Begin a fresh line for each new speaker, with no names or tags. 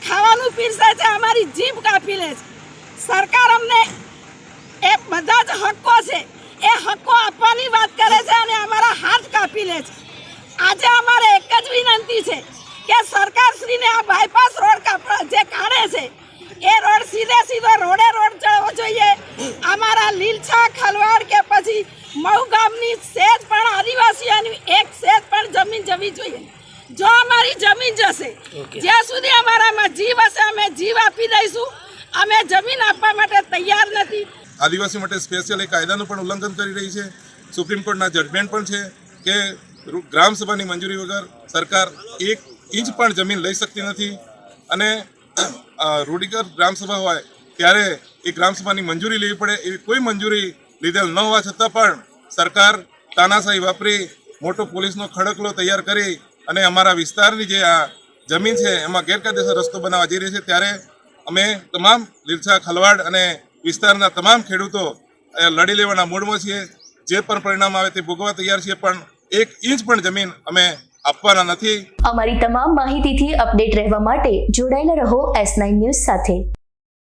ખાવાનું પીરસે છે, અમારી જીભ કાપી લે છે. સરકાર અમને એ બધા જ હક્કો છે એ હક્કો આપવાની વાત કરે છે અને અમારા હાથ કાપી લે છે. આજે અમારે એક જ વિનંતી છે કે સરકારશ્રીને આ બાયપાસ રોડ જે કાઢે છે એ રોડ સીધો રોડ ચડવો જોઈએ. અમારા લીલછા ખલવાડ કે પછી મહુ ગામની સેજ પણ આદિવાસીઓની એક સેજ પણ જમીન જવી જોઈએ. જો અમારી જમીન જશે, જ્યાં સુધી અમારામાં જીવ હશે અમે જીવ આપી દઈશું. અમે જમીન આપવા માટે તૈયાર નથી.
આદિવાસી માટે સ્પેશિયલ એક કાયદાનું પણ ઉલ્લંઘન કરી રહી છે. સુપ્રીમ કોર્ટના જજમેન્ટ પણ છે કે ગ્રામસભાની મંજૂરી વગર સરકાર 1 ઇંચ પણ જમીન લઈ શકતી નથી. અને રૂઢિગત ગ્રામસભા હોય ત્યારે એ ગ્રામસભાની મંજૂરી લેવી પડે. એવી કોઈ મંજૂરી લીધેલ ન હોવા છતાં પણ સરકાર તાનાશાહી વાપરી મોટો પોલીસનો ખડકલો તૈયાર કરી અને અમારા વિસ્તારની જે આ જમીન છે એમાં ગેરકાયદેસર રસ્તો બનાવવા જઈ રહી છે. ત્યારે અમે તમામ લીલછા ખલવાડ અને વિસ્તારના તમામ ખેડૂતો લડી લેવાના મૂડમાં છીએ. જે પણ પરિણામ આવે તે ભોગવવા તૈયાર છીએ, પણ 1 ઇંચ પણ જમીન અમે આપવાના નથી.
અમારી તમામ માહિતીથી અપડેટ રહેવા માટે જોડાયેલા રહો S9 ન્યૂઝ સાથે.